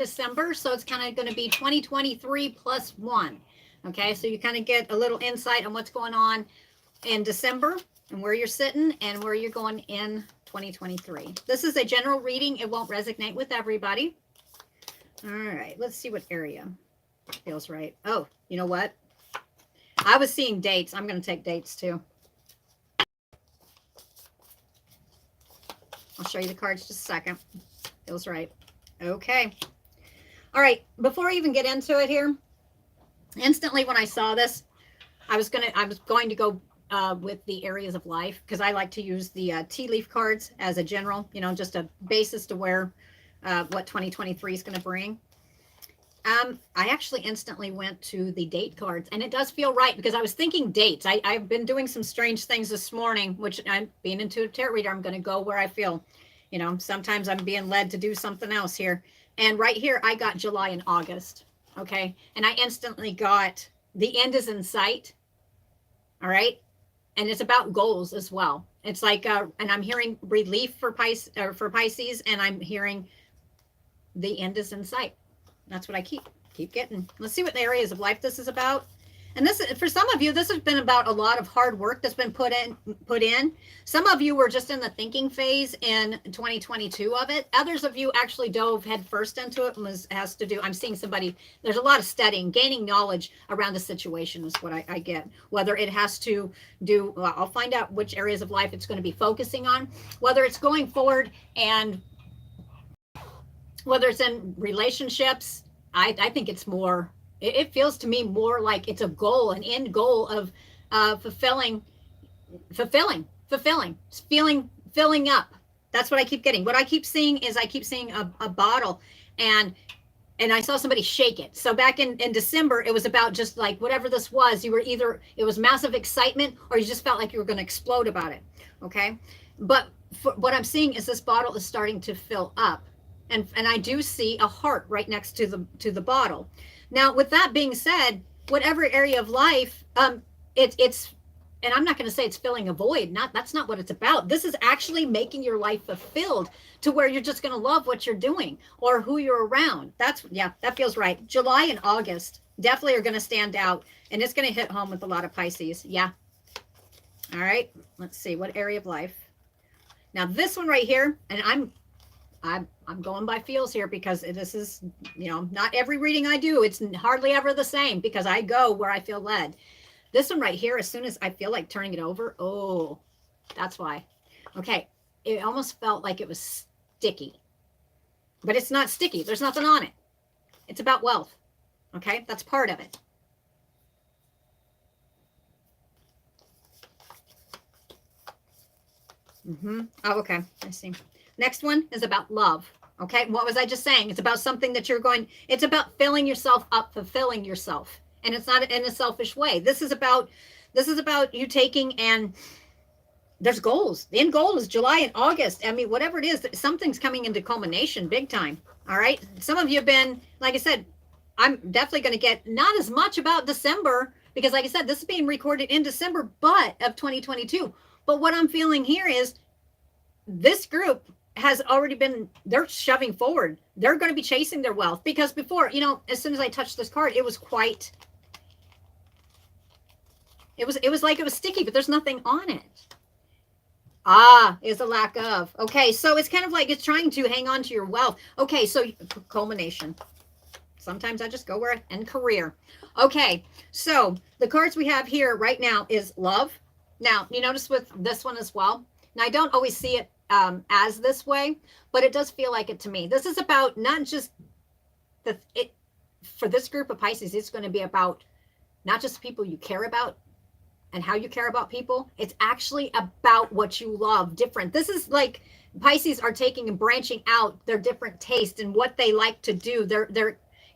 December, so it's kind of going to be 2023 plus 1. Okay, so you kind of get a little insight on what's going on in December and where you're sitting and where you're going in 2023. This is a general reading. It won't resonate with everybody. All right, let's see what area feels right. Oh, you know what? I was seeing dates. I'm going to take dates too. I'll show you the cards just a second. Feels right. Okay. All right, before I even get into it here, instantly when I saw this, I was going to go with the areas of life, because I like to use the tea leaf cards as a general, you know, just a basis to where what 2023 is going to bring. I actually instantly went to the date cards, and it does feel right because I was thinking dates. I've been doing some strange things this morning, which I'm being an intuitive tarot reader. I'm going to go where I feel, you know, sometimes I'm being led to do something else here. And right here, I got July and August. Okay. And I instantly got the end is in sight. All right. And it's about goals as well. It's like, and I'm hearing relief for Pisces, and I'm hearing the end is in sight. That's what I keep getting. Let's see what the areas of life this is about. And this, for some of you, this has been about a lot of hard work that's been put in. Some of you were just in the thinking phase in 2022 of it. Others of you actually dove head first into it, and has to do, I'm seeing somebody, there's a lot of studying, gaining knowledge around the situation is what I get. Whether it has to do, well, I'll find out which areas of life it's going to be focusing on, whether it's going forward, and whether it's in relationships. I think it's more, it feels to me more like it's a goal, an end goal of filling up. That's what I keep getting. What I keep seeing is I keep seeing a bottle, and I saw somebody shake it. So back in December, it was about just like whatever this was, you were either, it was massive excitement, or you just felt like you were going to explode about it. Okay. But what I'm seeing is this bottle is starting to fill up. And I do see a heart right next to the bottle. Now, with that being said, whatever area of life, it's, and I'm not going to say it's filling a void. That's not what it's about. This is actually making your life fulfilled to where you're just going to love what you're doing or who you're around. Yeah, that feels right. July and August definitely are going to stand out, and it's going to hit home with a lot of Pisces. Yeah. All right. Let's see what area of life. Now, this one right here, and I'm going by feels here, because this is, you know, not every reading I do, it's hardly ever the same, because I go where I feel led. This one right here, as soon as I feel like turning it over, oh, that's why. Okay, it almost felt like it was sticky, but it's not sticky. There's nothing on it. It's about wealth. Okay, that's part of it. Oh, okay, I see. Next one is about love. Okay, what was I just saying? It's about something that you're going, it's about filling yourself up, fulfilling yourself. And it's not in a selfish way. This is about you taking, and there's goals. The end goal is July and August. I mean, whatever it is, something's coming into culmination big time. All right. Some of you have been, like I said, I'm definitely going to get not as much about December, because like I said, this is being recorded in December, but of 2022. But what I'm feeling here is this group has already been, they're shoving forward. They're going to be chasing their wealth, because before, you know, as soon as I touched this card, it was quite, it was like it was sticky, but there's nothing on it. Is a lack of. Okay, so it's kind of like it's trying to hang on to your wealth. Okay, so culmination. Sometimes I just go where, and career. Okay, so the cards we have here right now is love. Now, you notice with this one as well. Now, I don't always see it as this way, but it does feel like it to me. This is about not just for this group of Pisces, it's going to be about not just people you care about and how you care about people. It's actually about what you love different. This is like Pisces are taking and branching out their different tastes and what they like to do.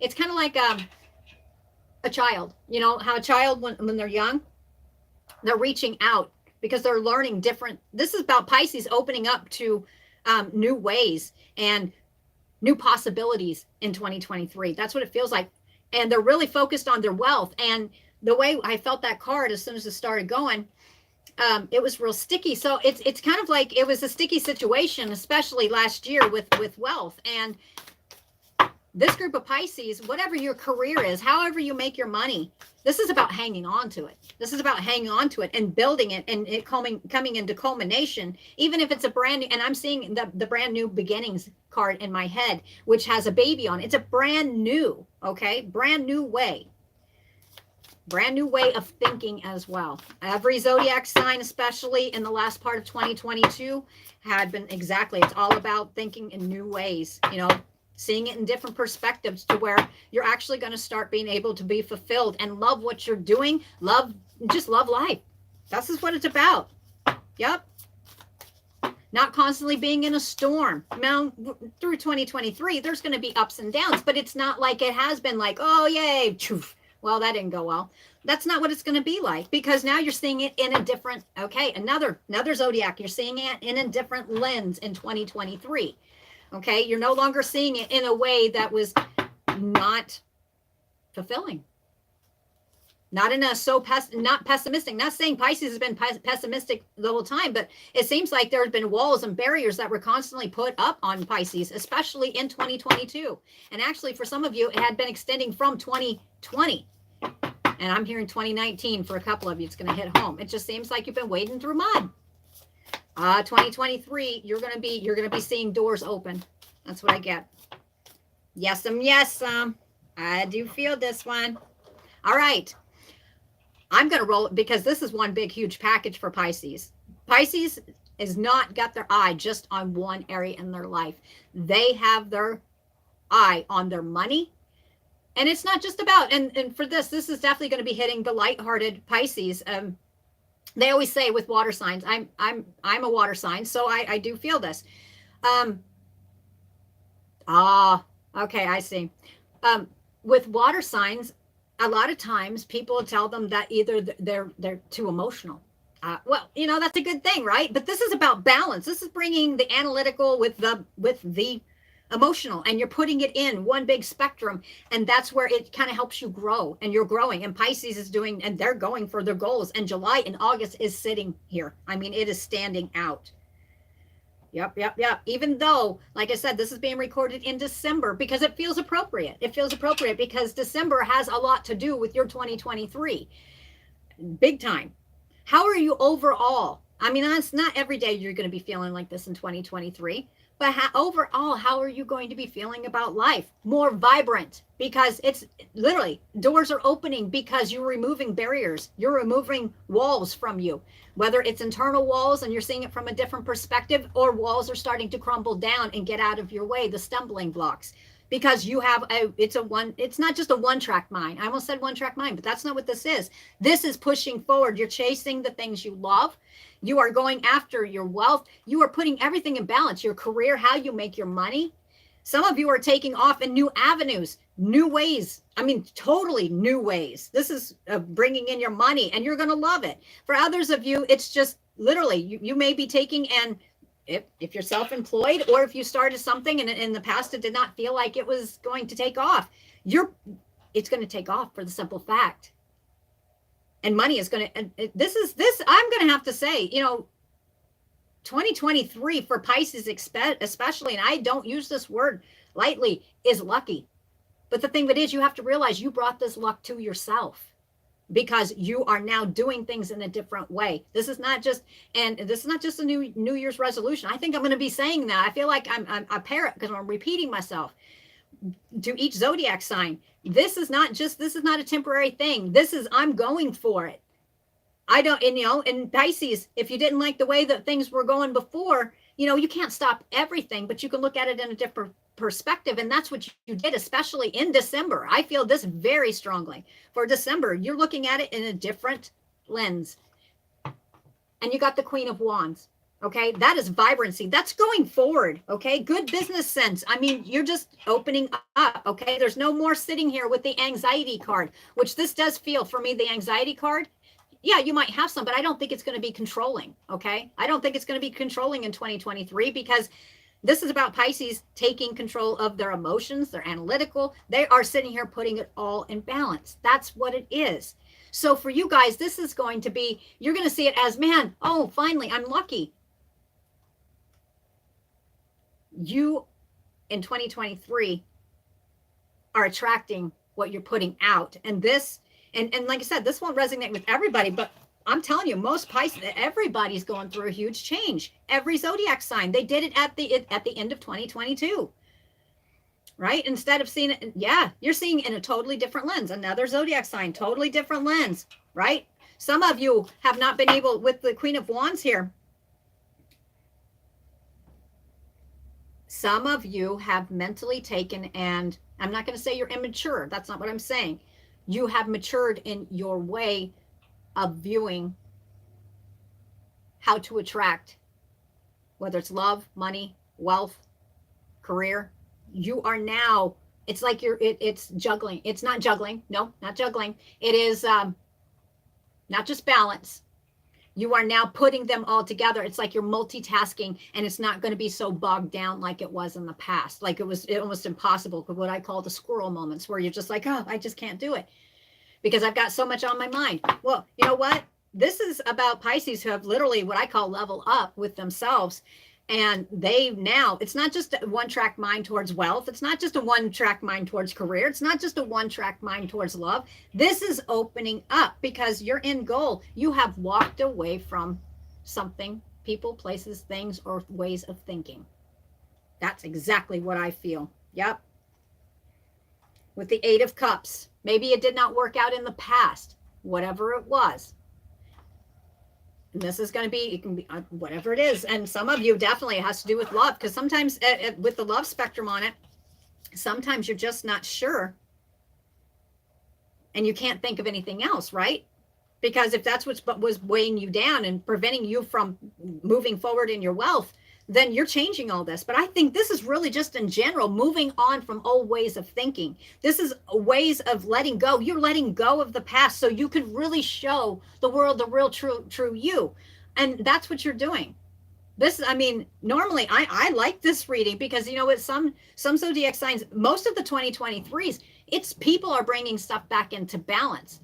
It's kind of like a child, you know, how a child, when they're young, they're reaching out because they're learning different. This is about Pisces opening up to new ways and new possibilities in 2023. That's what it feels like. And they're really focused on their wealth. And the way I felt that card as soon as it started going, it was real sticky. So it's kind of like it was a sticky situation, especially last year with wealth. And this group of Pisces, whatever your career is, however you make your money, this is about hanging on to it. This is about hanging on to it and building it and it coming into culmination, even if it's a brand new, and I'm seeing the brand new beginnings card in my head, which has a baby on it. It's a brand new, okay? Brand new way of thinking as well. Every zodiac sign, especially in the last part of 2022, had been exactly, it's all about thinking in new ways, you know, seeing it in different perspectives to where you're actually going to start being able to be fulfilled and love what you're doing. Just love life. This is what it's about. Yep. Not constantly being in a storm. Now, through 2023, there's going to be ups and downs, but it's not like it has been like, oh, yay. Well, that didn't go well. That's not what it's going to be like, because now you're seeing it in a different, okay, another zodiac. You're seeing it in a different lens in 2023. Okay, you're no longer seeing it in a way that was not fulfilling. Not in a not pessimistic. Not saying Pisces has been pessimistic the whole time, but it seems like there have been walls and barriers that were constantly put up on Pisces, especially in 2022. And actually, for some of you, it had been extending from 2020. And I'm hearing 2019 for a couple of you. It's going to hit home. It just seems like you've been wading through mud. 2023, you're gonna be seeing doors open. That's what I get. Yes, I do feel this one. All right, I'm gonna roll it because this is one big huge package for Pisces. Pisces is not got their eye just on one area in their life. They have their eye on their money, and it's not just about. And for this is definitely going to be hitting the lighthearted Pisces. They always say with water signs, I'm a water sign, so I do feel this. Okay, I see. With water signs, a lot of times people tell them that either they're too emotional. Well, you know, that's a good thing, right? But this is about balance. This is bringing the analytical with the emotional, and you're putting it in one big spectrum, and that's where it kind of helps you grow, and you're growing. And Pisces is doing, and they're going for their goals, and July and August is sitting here. I mean, it is standing out. Yep. Even though, like I said, this is being recorded in December because it feels appropriate. It feels appropriate because December has a lot to do with your 2023. Big time. How are you overall? I mean, it's not every day you're going to be feeling like this in 2023. But overall, how are you going to be feeling about life? More vibrant, because it's literally doors are opening because you're removing barriers. You're removing walls from you, whether it's internal walls and you're seeing it from a different perspective, or walls are starting to crumble down and get out of your way, the stumbling blocks. Because you have it's not just a one-track mind. I almost said one-track mind, but that's not what this is. This is pushing forward. You're chasing the things you love. You are going after your wealth. You are putting everything in balance, your career, how you make your money. Some of you are taking off in new avenues, new ways. I mean, totally new ways. This is bringing in your money, and you're going to love it. For others of you, it's just literally, you may be taking, and if you're self-employed, or if you started something and in the past it did not feel like it was going to take off, it's going to take off for the simple fact. And money is going to, I'm going to have to say, 2023 for Pisces especially, and I don't use this word lightly, is lucky. But the thing that is, you have to realize you brought this luck to yourself, because you are now doing things in a different way. This is not just a New Year's resolution. I think I'm going to be saying that. I feel like I'm a parrot because I'm repeating myself to each zodiac sign. This is not a temporary thing. I'm going for it. In Pisces, if you didn't like the way that things were going before, you can't stop everything, but you can look at it in a different perspective. And that's what you did, especially in December. I feel this very strongly. For December, you're looking at it in a different lens. And you got the Queen of Wands. Okay, that is vibrancy. That's going forward. Okay, good business sense. I mean, you're just opening up. Okay, there's no more sitting here with the anxiety card, which this does feel for me, the anxiety card. Yeah, you might have some, but I don't think it's going to be controlling. Okay, I don't think it's going to be controlling in 2023, because this is about Pisces taking control of their emotions. They're analytical. They are sitting here putting it all in balance. That's what it is. So for you guys, this is going to be, you're going to see it as, man, oh, finally, I'm lucky. You, in 2023, are attracting what you're putting out. And this, and like I said, this won't resonate with everybody, but I'm telling you, most Pisces, everybody's going through a huge change. Every zodiac sign, they did it at the end of 2022. Right? Instead of seeing it, yeah, you're seeing it in a totally different lens. Another zodiac sign, totally different lens, right? Some of you have not been able, with the Queen of Wands here, some of you have mentally taken, and I'm not going to say you're immature. That's not what I'm saying. You have matured in your way of viewing how to attract, whether it's love, money, wealth, career. You are now, it's like it's juggling. It's not juggling. No, not juggling. It is not just balance. You are now putting them all together. It's like you're multitasking, and it's not going to be so bogged down like it was in the past. Like it was almost impossible, what I call the squirrel moments, where you're just like, oh, I just can't do it because I've got so much on my mind. Well, you know what? This is about Pisces who have literally what I call level up with themselves. And they now, it's not just a one-track mind towards wealth. It's not just a one-track mind towards career. It's not just a one-track mind towards love. This is opening up because your end goal, you have walked away from something, people, places, things, or ways of thinking. That's exactly what I feel. Yep. With the Eight of Cups, maybe it did not work out in the past, whatever it was. And this is going to be, it can be whatever it is. And some of you definitely, it has to do with love, because sometimes with the love spectrum on it, sometimes you're just not sure and you can't think of anything else, right? Because if that's what was weighing you down and preventing you from moving forward in your wealth, then you're changing all this. But I think this is really just in general, moving on from old ways of thinking. This is ways of letting go. You're letting go of the past so you can really show the world the real true you. And that's what you're doing. This, I mean, normally I like this reading because, you know, with some zodiac signs, most of the 2023s, it's people are bringing stuff back into balance.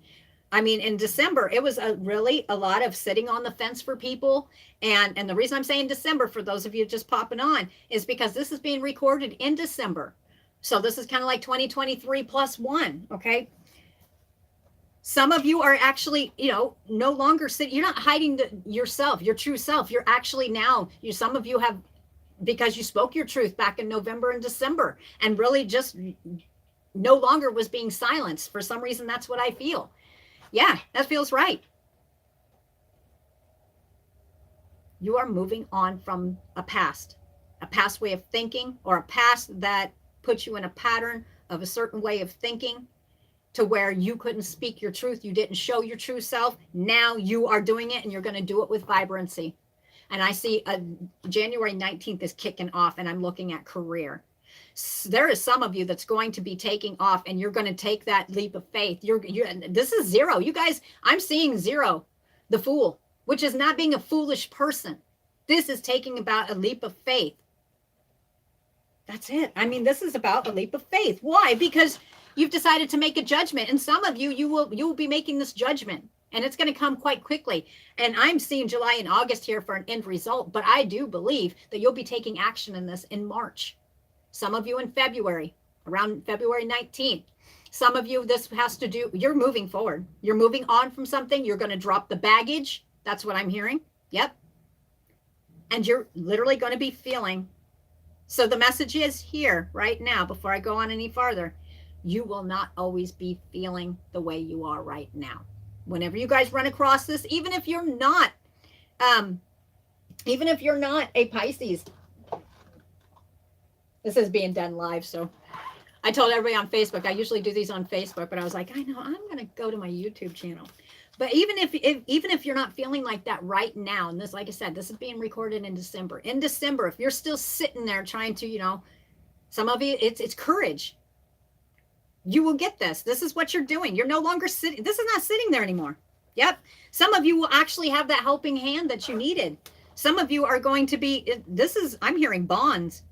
I mean, in December, it was really a lot of sitting on the fence for people. And the reason I'm saying December, for those of you just popping on, is because this is being recorded in December. So this is kind of like 2023 plus one, okay? Some of you are actually, you know, no longer sitting, you're not hiding yourself, your true self. You're actually now, some of you have, because you spoke your truth back in November and December, and really just no longer was being silenced. For some reason, that's what I feel. Yeah, that feels right. You are moving on from a past way of thinking, or a past that puts you in a pattern of a certain way of thinking to where you couldn't speak your truth. You didn't show your true self. Now you are doing it, and you're going to do it with vibrancy. And I see January 19th is kicking off, and I'm looking at career. There is some of you that's going to be taking off, and you're going to take that leap of faith. This is zero. You guys, I'm seeing zero, the fool, which is not being a foolish person. This is taking about a leap of faith. That's it. I mean, this is about a leap of faith. Why? Because you've decided to make a judgment, and some of you, you will be making this judgment, and it's going to come quite quickly. And I'm seeing July and August here for an end result, but I do believe that you'll be taking action in this in March. Some of you in February, around February 19th. Some of you, this has to do, you're moving forward. You're moving on from something. You're going to drop the baggage. That's what I'm hearing. Yep. And you're literally going to be feeling. So the message is here right now, before I go on any farther, you will not always be feeling the way you are right now. Whenever you guys run across this, even if you're not a Pisces, this is being done live, so I told everybody on Facebook. I usually do these on Facebook, but I was like, I know I'm going to go to my YouTube channel. But even if you're not feeling like that right now, and this, like I said, this is being recorded in December. In December, if you're still sitting there trying to, you know, some of you, it's courage. You will get this. This is what you're doing. You're no longer sitting. This is not sitting there anymore. Yep. Some of you will actually have that helping hand that you needed. Some of you are going to be, I'm hearing bonds.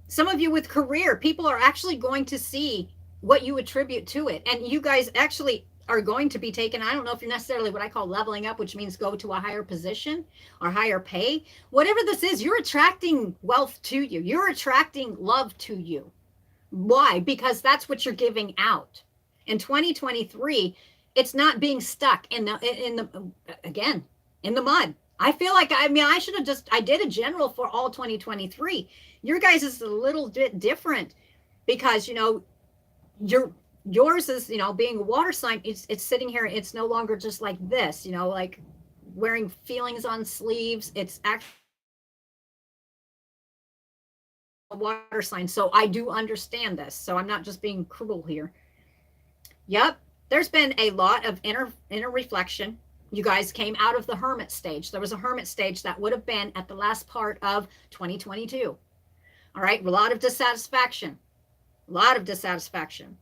Some of you with career, people are actually going to see what you attribute to it. And you guys actually, are going to be taken. I don't know if you're necessarily what I call leveling up, which means go to a higher position or higher pay. Whatever this is, you're attracting wealth to you. You're attracting love to you. Why? Because that's what you're giving out. In 2023, it's not being stuck in the mud. I feel like, I mean, I did a general for all 2023. Your guys is a little bit different because, you know, yours is, you know, being a water sign, it's sitting here, it's no longer just like this, you know, like wearing feelings on sleeves. It's actually a water sign. So I do understand this. So I'm not just being cruel here. Yep. There's been a lot of inner reflection. You guys came out of the hermit stage. There was a hermit stage that would have been at the last part of 2022. All right. A lot of dissatisfaction. A lot of dissatisfaction.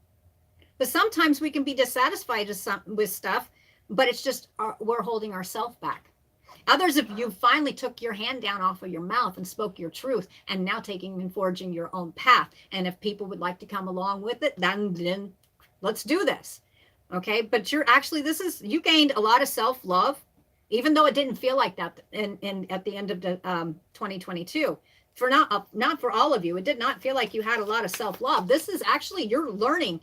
But sometimes we can be dissatisfied with stuff, but it's just we're holding ourselves back. Others of you finally took your hand down off of your mouth and spoke your truth, and now taking and forging your own path. And if people would like to come along with it, then let's do this. Okay. But you're actually, you gained a lot of self-love, even though it didn't feel like that at the end of the 2022. For not for all of you, it did not feel like you had a lot of self-love. This is actually, you're learning.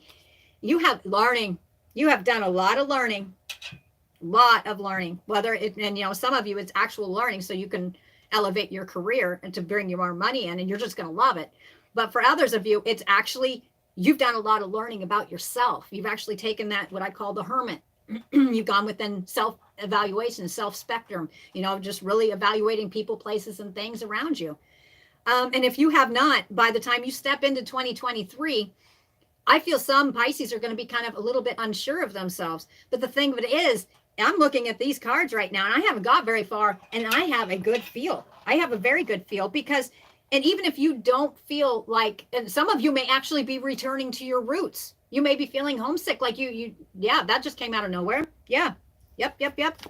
You have done a lot of learning, whether it, and you know, some of you it's actual learning so you can elevate your career and to bring you more money in, and you're just going to love it. But for others of you, it's actually, you've done a lot of learning about yourself. You've actually taken that, what I call the hermit. You've gone within self-evaluation, self-spectrum, you know, just really evaluating people, places, and things around you. And if you have not, by the time you step into 2023, I feel some Pisces are going to be kind of a little bit unsure of themselves. But the thing of it is, I'm looking at these cards right now, and I haven't got very far, and I have a good feel. I have a very good feel because, and even if you don't feel like, and some of you may actually be returning to your roots. You may be feeling homesick, like yeah, that just came out of nowhere. Yeah. Yep.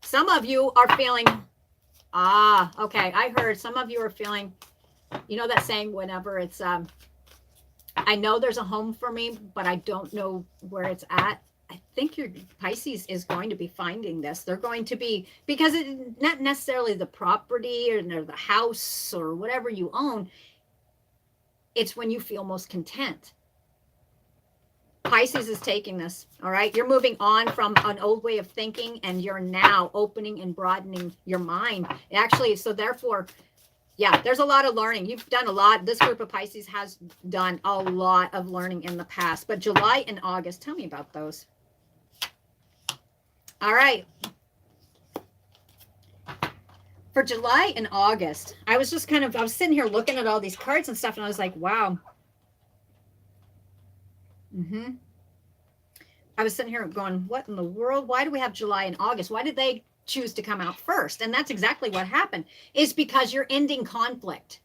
Some of you are feeling, okay. I heard some of you are feeling, you know, that saying, whenever it's, I know there's a home for me, but I don't know where it's at. I think your Pisces is going to be finding this. They're going to be, because it's not necessarily the property or the house or whatever you own. It's when you feel most content. Pisces is taking this. All right. You're moving on from an old way of thinking, and you're now opening and broadening your mind. Actually, so therefore, yeah, there's a lot of learning. You've done a lot. This group of Pisces has done a lot of learning in the past. But July and August, tell me about those. All right. For July and August, I was sitting here looking at all these cards and stuff, and I was like, wow. I was sitting here going, what in the world? Why do we have July and August? Why did they choose to come out first? And that's exactly what happened, is because you're ending conflict.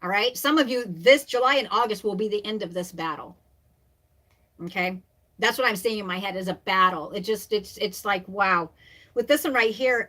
All right. Some of you, this July and August will be the end of this battle. Okay. That's what I'm seeing in my head, is a battle. It's like, wow. With this one right here,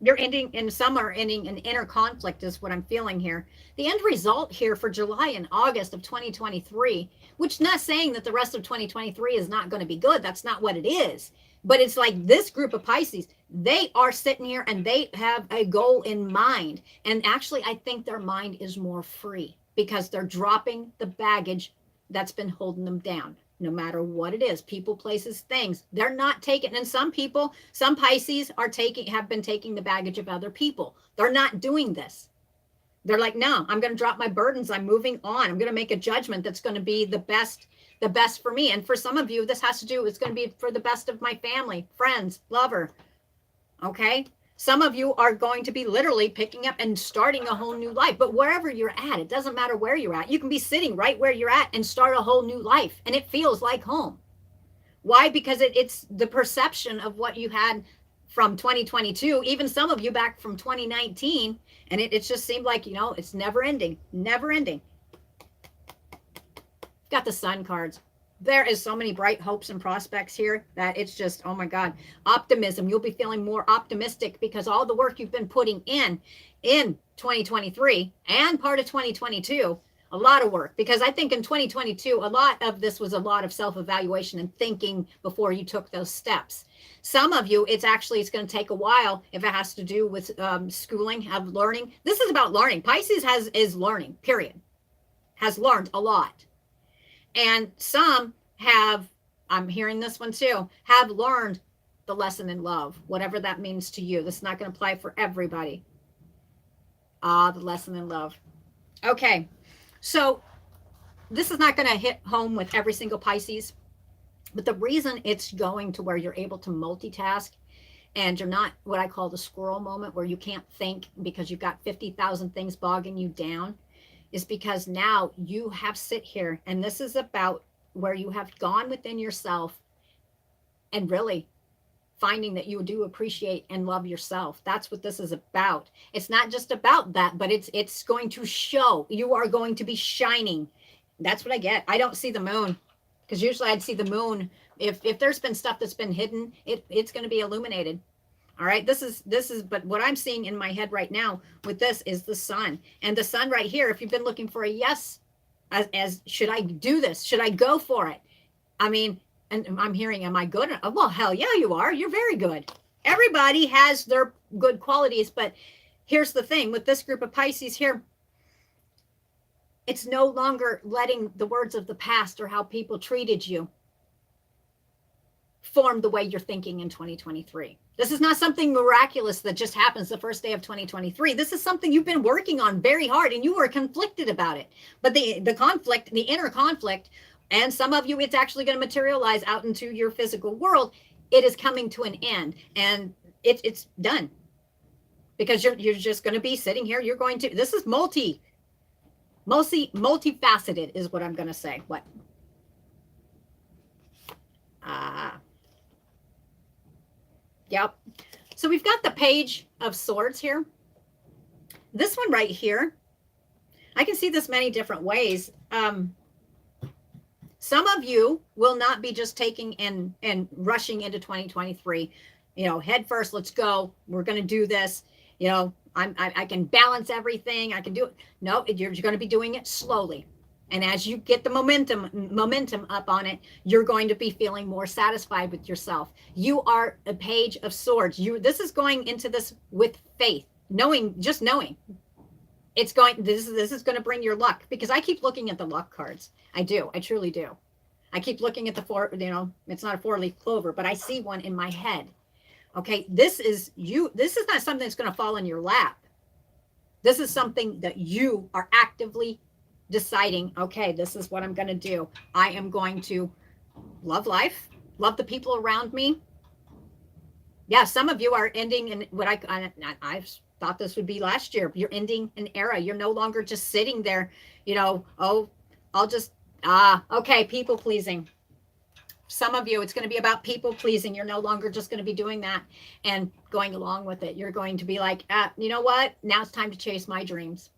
you're ending, and some are ending an inner conflict is what I'm feeling here. The end result here for July and August of 2023, which not saying that the rest of 2023 is not going to be good. That's not what it is. But it's like this group of Pisces, they are sitting here and they have a goal in mind. And actually, I think their mind is more free because they're dropping the baggage that's been holding them down. No matter what it is, people, places, things, they're not taking. And some Pisces have been taking the baggage of other people. They're not doing this. They're like, no, I'm going to drop my burdens. I'm moving on. I'm going to make a judgment that's going to be the best for me. And for some of you, this has to do, it's going to be for the best of my family, friends, lover. Okay. Some of you are going to be literally picking up and starting a whole new life. But wherever you're at, it doesn't matter where you're at. You can be sitting right where you're at and start a whole new life. And it feels like home. Why? Because it's the perception of what you had from 2022, even some of you back from 2019. And it just seemed like, you know, it's never ending, never ending. Got the Sun cards. There is so many bright hopes and prospects here that it's just, oh my God, optimism. You'll be feeling more optimistic because all the work you've been putting in 2023 and part of 2022, a lot of work, because I think in 2022, a lot of this was a lot of self-evaluation and thinking before you took those steps. Some of you, it's going to take a while if it has to do with schooling, have learning. This is about learning. Pisces is learning, period. Has learned a lot. And some have, I'm hearing this one too, have learned the lesson in love, whatever that means to you. This is not going to apply for everybody. The lesson in love. Okay, so this is not going to hit home with every single Pisces, but the reason it's going to where you're able to multitask and you're not what I call the squirrel moment where you can't think because you've got 50,000 things bogging you down is because now you have sit here, and this is about where you have gone within yourself and really finding that you do appreciate and love yourself. That's what this is about. It's not just about that, but it's going to show. You are going to be shining. That's what I get. I don't see the moon, because usually I'd see the moon. If there's been stuff that's been hidden, it's going to be illuminated. All right, this is, but what I'm seeing in my head right now with this is the sun. And the sun right here, if you've been looking for a yes, as should I do this? Should I go for it? I mean, and I'm hearing, am I good? Oh, well, hell yeah, you are. You're very good. Everybody has their good qualities, but here's the thing with this group of Pisces here, it's no longer letting the words of the past or how people treated you form the way you're thinking in 2023. This is not something miraculous that just happens the first day of 2023. This is something you've been working on very hard, and you were conflicted about it. But the conflict, the inner conflict, and some of you, it's actually going to materialize out into your physical world. It is coming to an end, and it's done, because you're just going to be sitting here. You're going to, this is multifaceted is what I'm going to say. What? Yep. So we've got the Page of Swords here. This one right here, I can see this many different ways. Some of you will not be just taking and rushing into 2023, head first, let's go. We're going to do this. I can balance everything. I can do it. No, you're going to be doing it slowly. And as you get the momentum up on it, you're going to be feeling more satisfied with yourself. You are a Page of Swords. This is going into this with faith, just knowing. This is going to bring your luck, because I keep looking at the luck cards. I truly do. I keep looking at the it's not a 4-leaf clover, but I see one in my head. Okay, this is not something that's going to fall in your lap. This is something that you are actively deciding, okay, this is what I'm going to do. I am going to love life, love the people around me. Yeah, some of you are ending in what I thought this would be last year. You're ending an era. You're no longer just sitting there, oh, I'll just, okay, people pleasing. Some of you, it's going to be about people pleasing. You're no longer just going to be doing that and going along with it. You're going to be like, you know what? Now it's time to chase my dreams,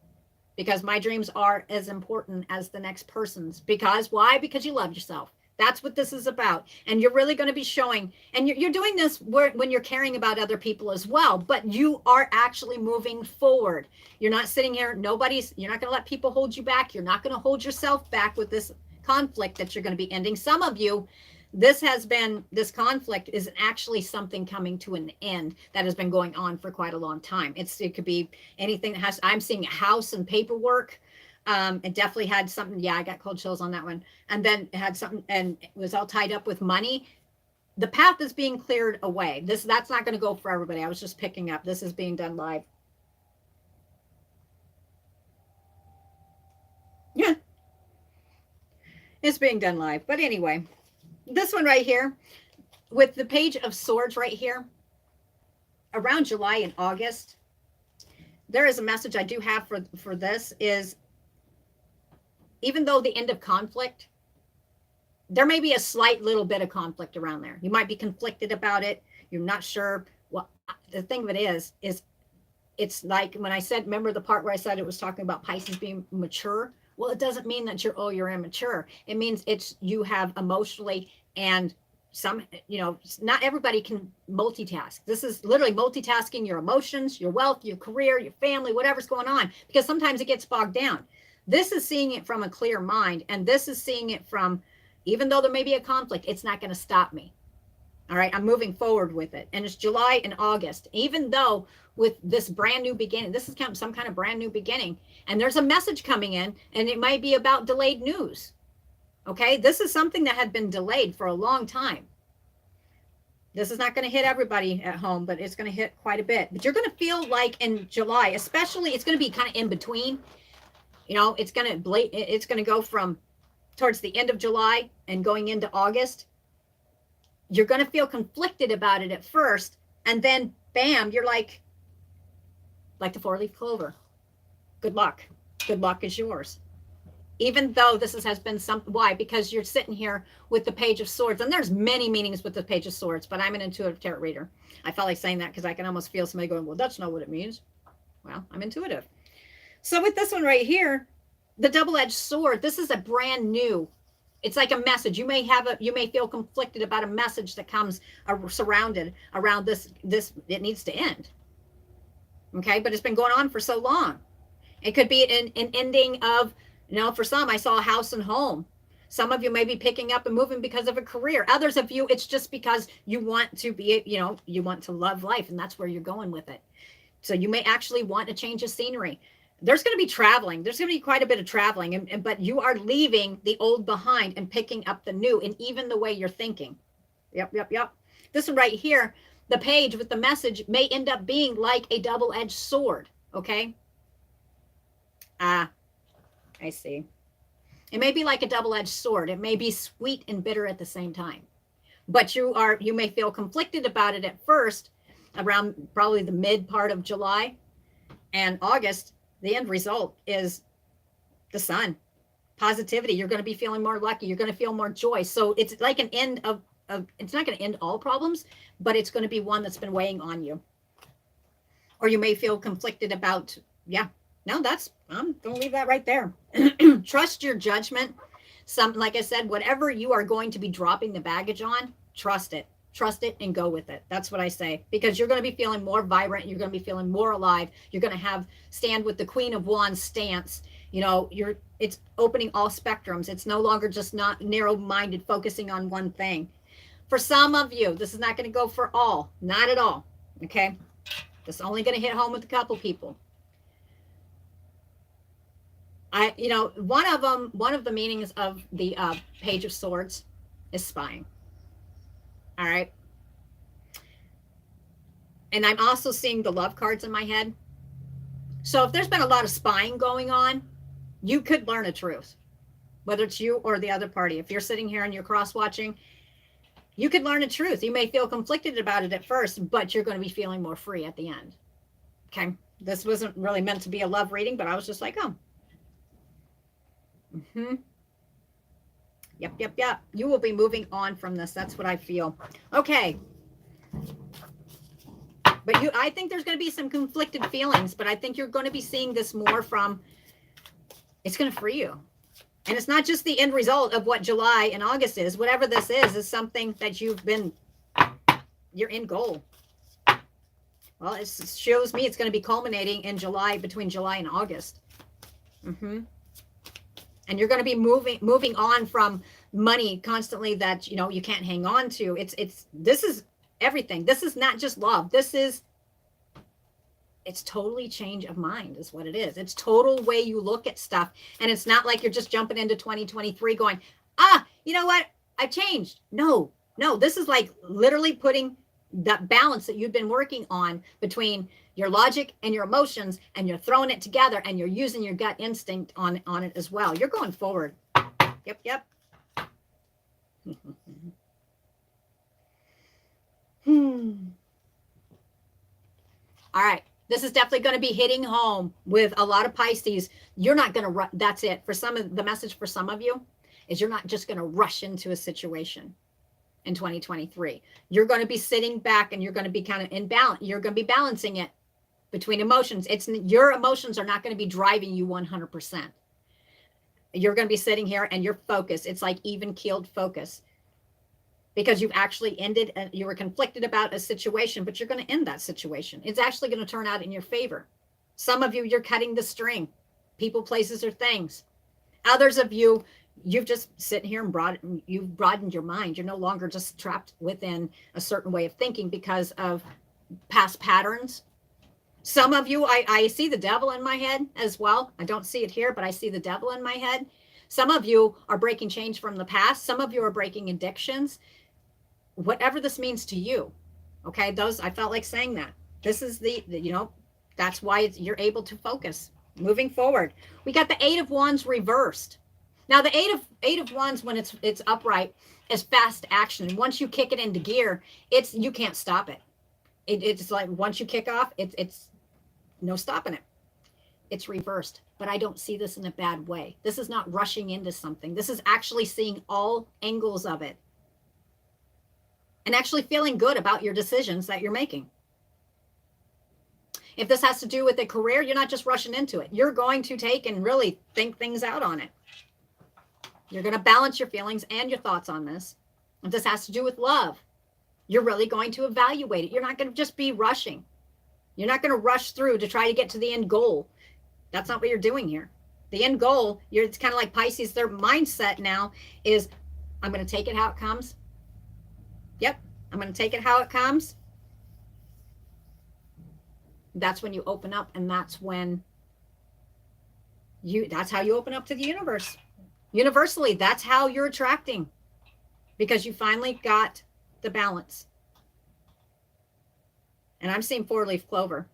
because my dreams are as important as the next person's. Because why? Because you love yourself. That's what this is about. And you're really going to be showing, and you're doing this when you're caring about other people as well, but you are actually moving forward. You're not sitting here. You're not going to let people hold you back. You're not going to hold yourself back with this conflict that you're going to be ending. Some of you, this conflict is actually something coming to an end that has been going on for quite a long time. It could be anything that I'm seeing a house and paperwork. It definitely had something. Yeah, I got cold chills on that one. And then it had something, and it was all tied up with money. The path is being cleared away. That's not going to go for everybody. I was just picking up. This is being done live. Yeah. It's being done live. But anyway, this one right here with the Page of Swords right here, around July and August, there is a message I do have for this is, even though the end of conflict, there may be a slight little bit of conflict around there. You might be conflicted about it. You're not sure. Well, the thing of it is it's like when I said, remember the part where I said it was talking about Pisces being mature? Well, it doesn't mean that you're immature. It means you have emotionally, and not everybody can multitask. This is literally multitasking your emotions, your wealth, your career, your family, whatever's going on, because sometimes it gets bogged down. This is seeing it from a clear mind, and this is seeing it from, even though there may be a conflict, it's not going to stop me. All right, I'm moving forward with it. And it's July and August. Even though with this brand new beginning, this is some kind of brand new beginning, and there's a message coming in, and it might be about delayed news. Okay, this is something that had been delayed for a long time. This is not going to hit everybody at home, but it's going to hit quite a bit. But you're going to feel like in July, especially, it's going to be kind of in between. You know, it's going to go from towards the end of July and going into August. You're going to feel conflicted about it at first, and then bam, you're like the four-leaf clover. Good luck. Good luck is yours. Even though this has been why? Because you're sitting here with the Page of Swords, and there's many meanings with the Page of Swords, but I'm an intuitive tarot reader. I felt like saying that because I can almost feel somebody going, well, that's not what it means. Well, I'm intuitive. So with this one right here, the double-edged sword, this is a brand new, it's like a message. You may feel conflicted about a message that comes surrounded around this, it needs to end. Okay, but it's been going on for so long. It could be an ending of, you know, for some, I saw a house and home. Some of you may be picking up and moving because of a career. Others of you, it's just because you want to be, you know, you want to love life, and that's where you're going with it. So you may actually want a change of scenery. There's going to be traveling. There's going to be quite a bit of traveling, but you are leaving the old behind and picking up the new, and even the way you're thinking. Yep. This one right here, the page with the message may end up being like a double-edged sword, okay? I see. It may be like a double-edged sword. It may be sweet and bitter at the same time. But you may feel conflicted about it at first, around probably the mid part of July and August. The end result is the sun, positivity. You're going to be feeling more lucky. You're going to feel more joy. So it's like an end of it's not going to end all problems, but it's going to be one that's been weighing on you. Or you may feel conflicted about, I'm going to leave that right there. Trust your judgment. Like I said, whatever you are going to be dropping the baggage on, trust it. Trust it and go with it. That's what I say, because you're going to be feeling more vibrant. You're going to be feeling more alive. You're going to stand with the Queen of Wands stance. You know, it's opening all spectrums. It's no longer just not narrow-minded, focusing on one thing. For some of you, this is not going to go for all, not at all. Okay. This is only going to hit home with a couple people. One of the meanings of the Page of Swords is spying. All right. And I'm also seeing the love cards in my head. So if there's been a lot of spying going on, you could learn a truth, whether it's you or the other party. If you're sitting here and you're cross-watching, you could learn a truth. You may feel conflicted about it at first, but you're going to be feeling more free at the end. Okay. This wasn't really meant to be a love reading, but I was just like, oh. Yep. You will be moving on from this. That's what I feel. Okay. But I think there's going to be some conflicted feelings, but I think you're going to be seeing this more from, it's going to free you. And it's not just the end result of what July and August is. Whatever this is something that your end goal. Well, it shows me it's going to be culminating in July, between July and August. And you're going to be moving on from money constantly that, you can't hang on to. This is everything. This is not just love. It's totally change of mind is what it is. It's total way you look at stuff. And it's not like you're just jumping into 2023 going, you know what? I've changed. No, this is like literally putting that balance that you've been working on between your logic and your emotions, and you're throwing it together, and you're using your gut instinct on it as well. You're going forward. Yep. All right. This is definitely going to be hitting home with a lot of Pisces. You're not going to that's it. The message for some of you is you're not just going to rush into a situation in 2023. You're going to be sitting back, and you're going to be kind of in balance. You're going to be balancing it between emotions. Your emotions are not going to be driving you 100%. You're going to be sitting here and you're focused. It's like even-keeled focus, because you've actually ended, and you were conflicted about a situation, but you're going to end that situation. It's actually going to turn out in your favor. Some of you, you're cutting the string. people, places, or things. Others of you, you've just sitting here and you've broadened your mind. You're no longer just trapped within a certain way of thinking because of past patterns. Some of you, I see the devil in my head as well. I don't see it here, but I see the devil in my head. Some of you are breaking chains from the past. Some of you are breaking addictions. Whatever this means to you, okay? Those, I felt like saying that. This is the you know, that's why you're able to focus moving forward. We got the 8 of Wands reversed. Now the eight of Wands, when it's upright, is fast action. Once you kick it into gear, you can't stop it. It's like once you kick off, it's no stopping it. It's reversed, but I don't see this in a bad way. This is not rushing into something. This is actually seeing all angles of it and actually feeling good about your decisions that you're making. If this has to do with a career, you're not just rushing into it. You're going to take and really think things out on it. You're going to balance your feelings and your thoughts on this. If this has to do with love, you're really going to evaluate it. You're not going to just be rushing. You're not going to rush through to try to get to the end goal. That's not what you're doing here. The end goal, it's kind of like Pisces. Their mindset now is, I'm going to take it how it comes. Yep, I'm going to take it how it comes. That's when you open up, and that's when that's how you open up to the universe. Universally, that's how you're attracting, because you finally got the balance. And I'm seeing 4-leaf clover.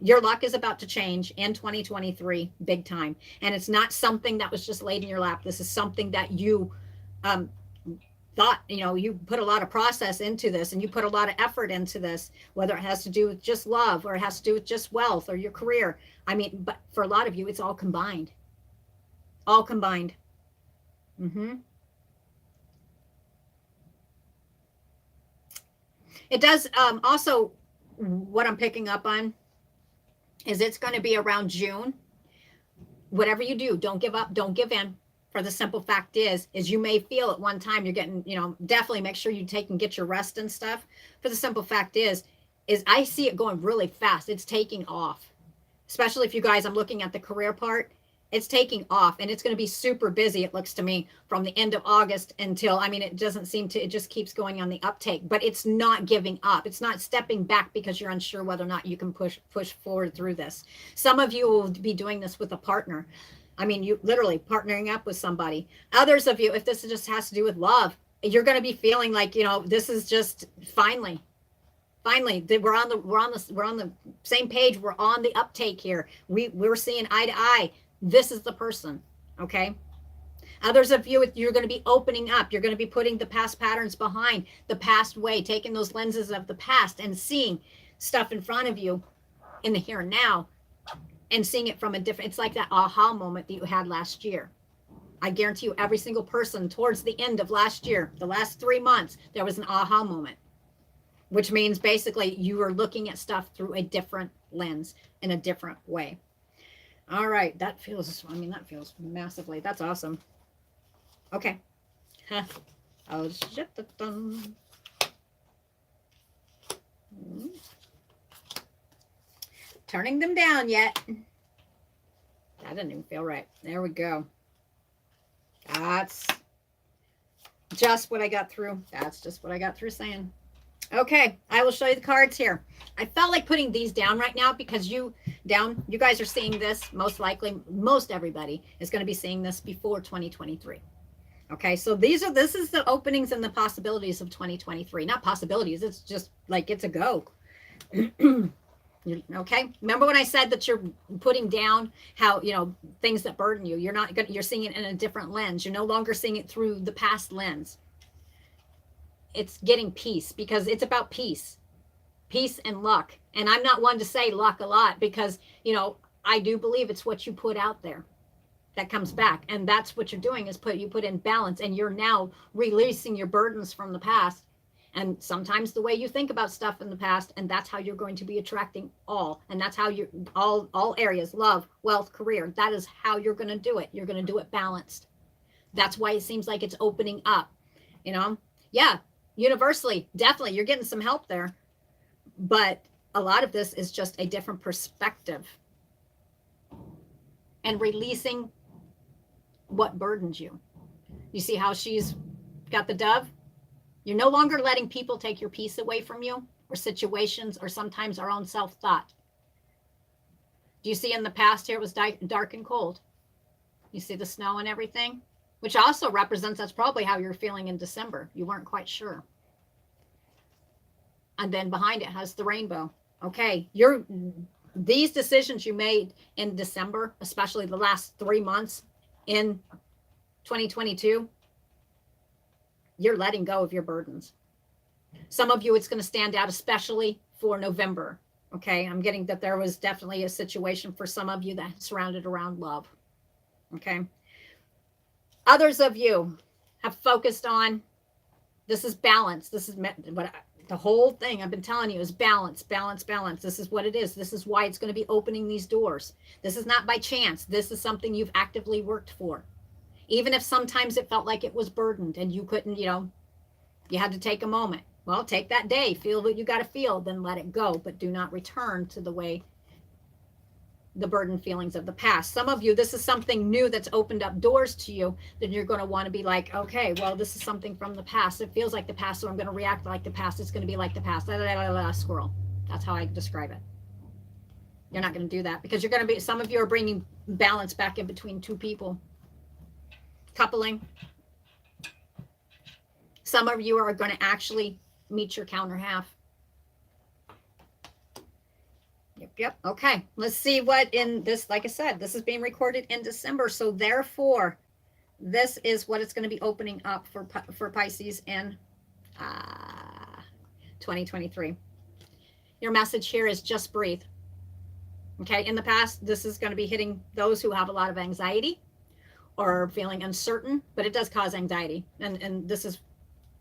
Your luck is about to change in 2023, big time. And it's not something that was just laid in your lap. This is something that you thought, you put a lot of process into this, and you put a lot of effort into this, whether it has to do with just love, or it has to do with just wealth, or your career. I mean, but for a lot of you, it's all combined. All combined. It does also, what I'm picking up on is it's going to be around June. Whatever you do, don't give up, don't give in. For the simple fact is you may feel at one time you're getting, definitely make sure you take and get your rest and stuff. For the simple fact is I see it going really fast. It's taking off, especially if you guys, I'm looking at the career part. It's taking off, and it's going to be super busy, it looks to me, from the end of August until, it doesn't seem to, it just keeps going on the uptake, but it's not giving up. It's not stepping back because you're unsure whether or not you can push forward through this. Some of you will be doing this with a partner. You literally partnering up with somebody. Others of you, if this just has to do with love, you're going to be feeling like, this is just finally we're on the same page. We're on the uptake here. We're seeing eye to eye. This is the person, okay? Others of you, you're going to be opening up. You're going to be putting the past patterns behind, the past way, taking those lenses of the past and seeing stuff in front of you in the here and now, and seeing it from a different, it's like that aha moment that you had last year. I guarantee you, every single person towards the end of last year, the last 3 months, there was an aha moment, which means basically you are looking at stuff through a different lens in a different way. All right, that feels massively. That's awesome. Okay. Oh, shit. Turning them down yet. That didn't even feel right. There we go. That's just what I got through. That's just what I got through saying. Okay, I will show you the cards here. I felt like putting these down right now because you guys are seeing this, most likely, most everybody is going to be seeing this before 2023. Okay, so this is the openings and the possibilities of 2023. Not possibilities, it's just like it's a go. Okay, remember when I said that you're putting down how, things that burden you, you're seeing it in a different lens. You're no longer seeing it through the past lens. It's getting peace, because it's about peace and luck. And I'm not one to say luck a lot because, I do believe it's what you put out there that comes back. And that's what you're doing, is you put in balance, and you're now releasing your burdens from the past. And sometimes the way you think about stuff in the past, and that's how you're going to be attracting all. And that's how all areas, love, wealth, career, that is how you're going to do it. You're going to do it balanced. That's why it seems like it's opening up, yeah. Universally, definitely, you're getting some help there. But a lot of this is just a different perspective. and releasing what burdens you. You see how she's got the dove? You're no longer letting people take your peace away from you, or situations, or sometimes our own self-thought. Do you see in the past here it was dark and cold? You see the snow and everything, which also represents that's probably how you're feeling in December. You weren't quite sure. And then behind it has the rainbow. Okay, these decisions you made in December, especially the last 3 months in 2022, you're letting go of your burdens. Some of you, it's going to stand out, especially for November. Okay, I'm getting that there was definitely a situation for some of you that surrounded around love. Okay. Others of you have focused on, this is balance. This is what the whole thing I've been telling you is balance, balance, balance. This is what it is. This is why it's going to be opening these doors. This is not by chance. This is something you've actively worked for. Even if sometimes it felt like it was burdened and you couldn't, you had to take a moment. Well, take that day, feel what you got to feel, then let it go, but do not return to the burden feelings of the past. Some of you, this is something new that's opened up doors to you, then you're going to want to be like, okay, well, this is something from the past. It feels like the past, so I'm going to react like the past. It's going to be like the past. Squirrel. That's how I describe it. You're not going to do that because you're going to be, some of you are bringing balance back in between two people. Coupling. Some of you are going to actually meet your counter half. Yep. Okay. Let's see what in this, like I said, this is being recorded in December. So therefore, this is what it's going to be opening up for Pisces in 2023. Your message here is just breathe. Okay. In the past, this is going to be hitting those who have a lot of anxiety or feeling uncertain, but it does cause anxiety. And this is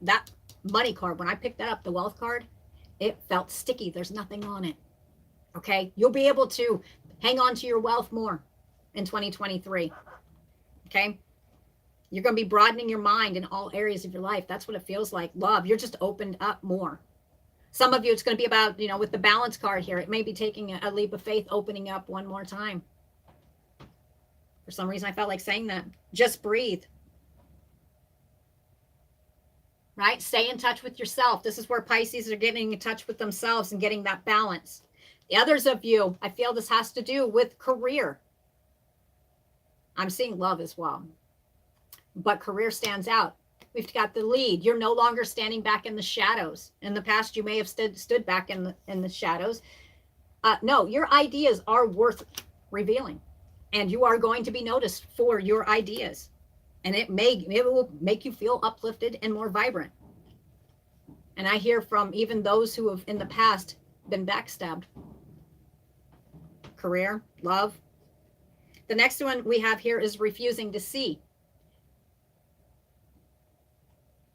that money card. When I picked that up, the wealth card, it felt sticky. There's nothing on it. Okay. You'll be able to hang on to your wealth more in 2023. Okay. You're going to be broadening your mind in all areas of your life. That's what it feels like. Love. You're just opened up more. Some of you, it's going to be about, with the balance card here, it may be taking a leap of faith, opening up one more time. For some reason, I felt like saying that. Just breathe. Right? Stay in touch with yourself. This is where Pisces are getting in touch with themselves and getting that balance. The others of you, I feel this has to do with career. I'm seeing love as well. But career stands out. We've got the lead. You're no longer standing back in the shadows. In the past, you may have stood back in the shadows. No, your ideas are worth revealing. And you are going to be noticed for your ideas. And it will make you feel uplifted and more vibrant. And I hear from even those who have in the past been backstabbed. Career, love. The next one we have here is refusing to see.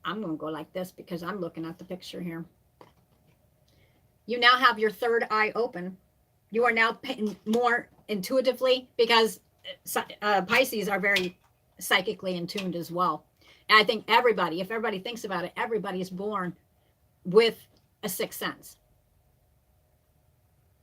I'm going to go like this because I'm looking at the picture here. You now have your third eye open. You are now more intuitively, because Pisces are very psychically in tuned as well. And I think everybody, if everybody thinks about it, everybody is born with a sixth sense.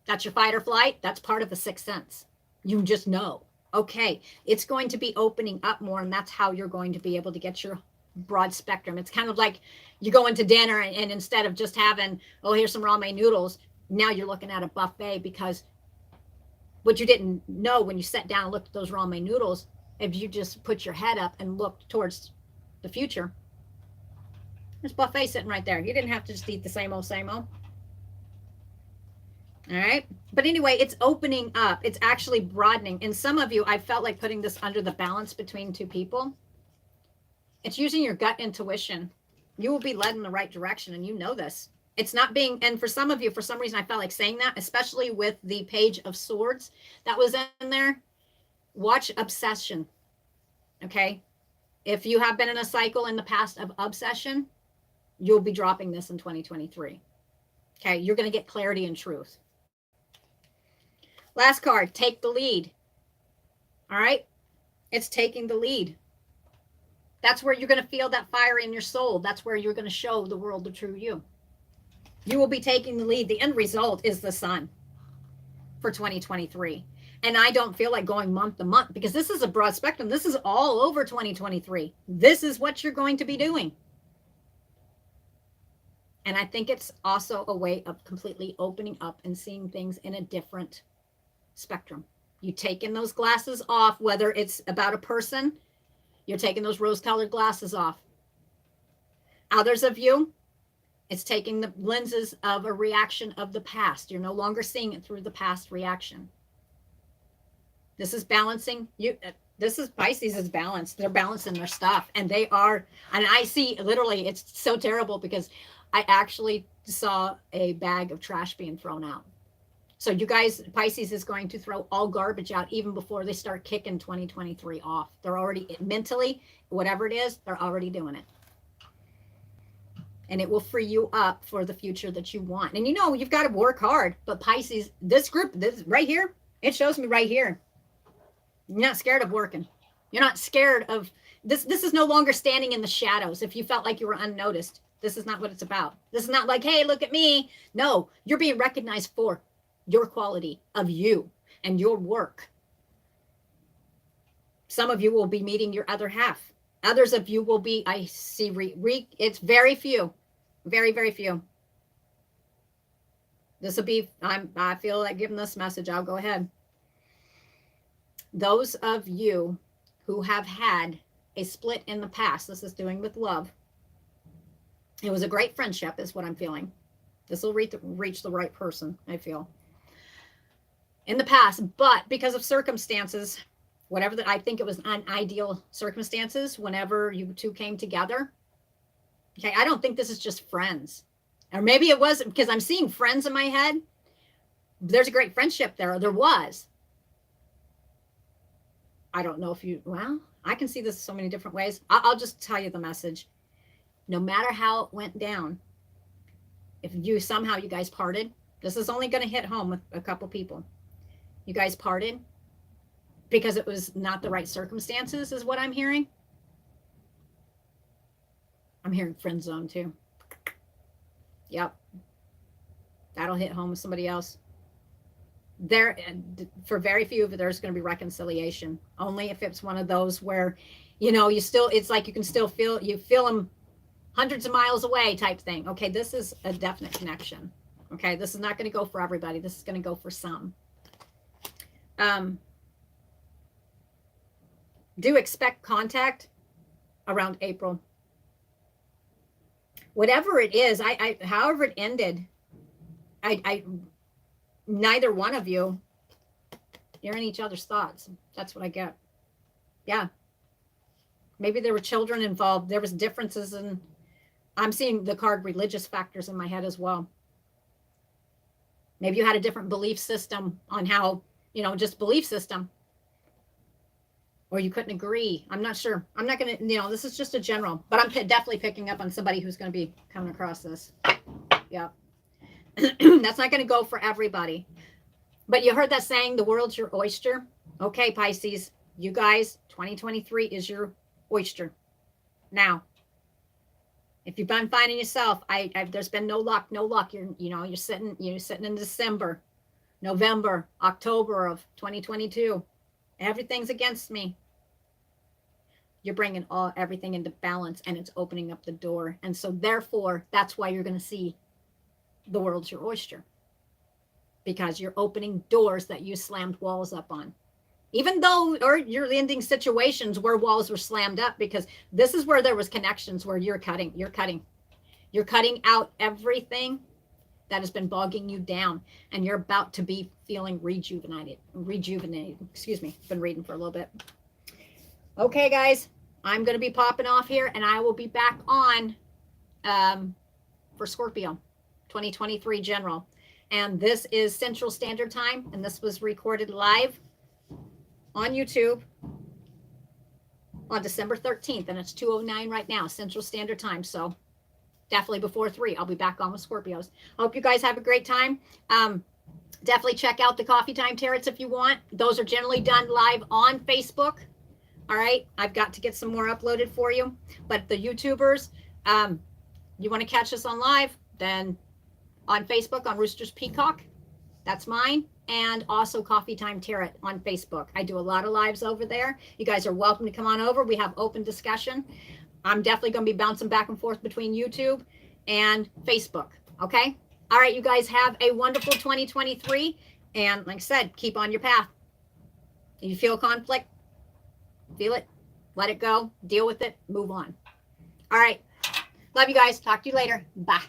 That's your fight or flight. That's part of the sixth sense. You just know, okay, it's going to be opening up more, and that's how you're going to be able to get your broad spectrum. It's kind of like you go into dinner and instead of just having, oh, here's some ramen noodles, now you're looking at a buffet, because what you didn't know when you sat down and looked at those ramen noodles, if you just put your head up and looked towards the future, there's buffet sitting right there. You didn't have to just eat the same old, same old. All right. But anyway, it's opening up. It's actually broadening. And some of you, I felt like putting this under the balance between two people. It's using your gut intuition. You will be led in the right direction, and you know this. It's not being, and for some of you, for some reason, I felt like saying that, especially with the Page of Swords that was in there. Watch obsession. Okay. If you have been in a cycle in the past of obsession, you'll be dropping this in 2023. Okay. You're going to get clarity and truth. Last card, take the lead. All right. It's taking the lead. That's where you're going to feel that fire in your soul. That's where you're going to show the world the true you. You will be taking the lead. The end result is the sun for 2023. And I don't feel like going month to month because this is a broad spectrum. This is all over 2023. This is what you're going to be doing. And I think it's also a way of completely opening up and seeing things in a different spectrum. You taking those glasses off, whether it's about a person, you're taking those rose-colored glasses off. Others of you, it's taking the lenses of a reaction of the past. You're no longer seeing it through the past reaction. This is balancing you. This is Pisces is balanced. They're balancing their stuff, and they are. And I see literally, it's so terrible because I actually saw a bag of trash being thrown out. So you guys, Pisces is going to throw all garbage out even before they start kicking 2023 off. They're already mentally, whatever it is, they're already doing it. And it will free you up for the future that you want. And you know, you've got to work hard. But Pisces, this group, this right here, it shows me right here. You're not scared of working. You're not scared of this. This is no longer standing in the shadows. If you felt like you were unnoticed, this is not what it's about. This is not like, hey, look at me. No, you're being recognized for your quality of you and your work. Some of you will be meeting your other half. Others of you will be, I see, it's very few. Very, very few. This will be, I feel like giving this message. I'll go ahead. Those of you who have had a split in the past, this is doing with love. It was a great friendship is what I'm feeling. This will reach the right person, I feel. In the past, but because of circumstances, whatever that, I think it was unideal circumstances whenever you two came together. Okay, I don't think this is just friends. Or maybe it was because I'm seeing friends in my head. There's a great friendship there. There was. I don't know if you, well, I can see this so many different ways. I'll just tell you the message. No matter how it went down, if you somehow you guys parted, this is only going to hit home with a couple people. You guys parted because it was not the right circumstances is what I'm hearing. I'm hearing friend zone too. Yep. That'll hit home with somebody else. There, for very few of it, there's going to be reconciliation. Only if it's one of those where, you know, you still, it's like you can still feel, you feel them hundreds of miles away type thing. Okay, this is a definite connection. Okay, this is not going to go for everybody. This is going to go for some. Do expect contact around April. Whatever it is, however it ended, neither one of you, you're in each other's thoughts. That's what I get. Yeah. Maybe there were children involved. There was differences in, I'm seeing the card religious factors in my head as well. Maybe you had a different belief system on how, you know, just belief system. Or you couldn't agree. I'm not sure. I'm not going to, you know, this is just a general. But I'm definitely picking up on somebody who's going to be coming across this. Yeah. That's not going to go for everybody. But you heard that saying, the world's your oyster. Okay, Pisces, you guys, 2023 is your oyster. Now, if you've been finding yourself, there's been no luck. You're sitting in December, November, October of 2022. Everything's against me. You're bringing everything into balance, and it's opening up the door. And so therefore, that's why you're going to see the world's your oyster, because you're opening doors that you slammed walls up on, even though, or you're ending situations where walls were slammed up, because this is where there was connections where you're cutting out everything that has been bogging you down, and you're about to be feeling rejuvenated. Excuse me. Been reading for a little bit. Okay, guys, I'm going to be popping off here, and I will be back on for Scorpio 2023 general. And this is Central Standard Time, and this was recorded live on YouTube on December 13th, and it's 2:09 right now, Central Standard Time. So definitely before 3, I'll be back on with Scorpios. I hope you guys have a great time. Definitely check out the Coffee Time Tarots if you want. Those are generally done live on Facebook. All right, I've got to get some more uploaded for you. But the YouTubers, you want to catch us on live, then on Facebook on Roosters Peacock. That's mine. and also Coffee Time Tarot on Facebook. I do a lot of lives over there. You guys are welcome to come on over. We have open discussion. I'm definitely going to be bouncing back and forth between YouTube and Facebook. Okay? All right, you guys have a wonderful 2023. And like I said, keep on your path. If you feel conflict, feel it, let it go, deal with it, move on. All right. Love you guys. Talk to you later. Bye.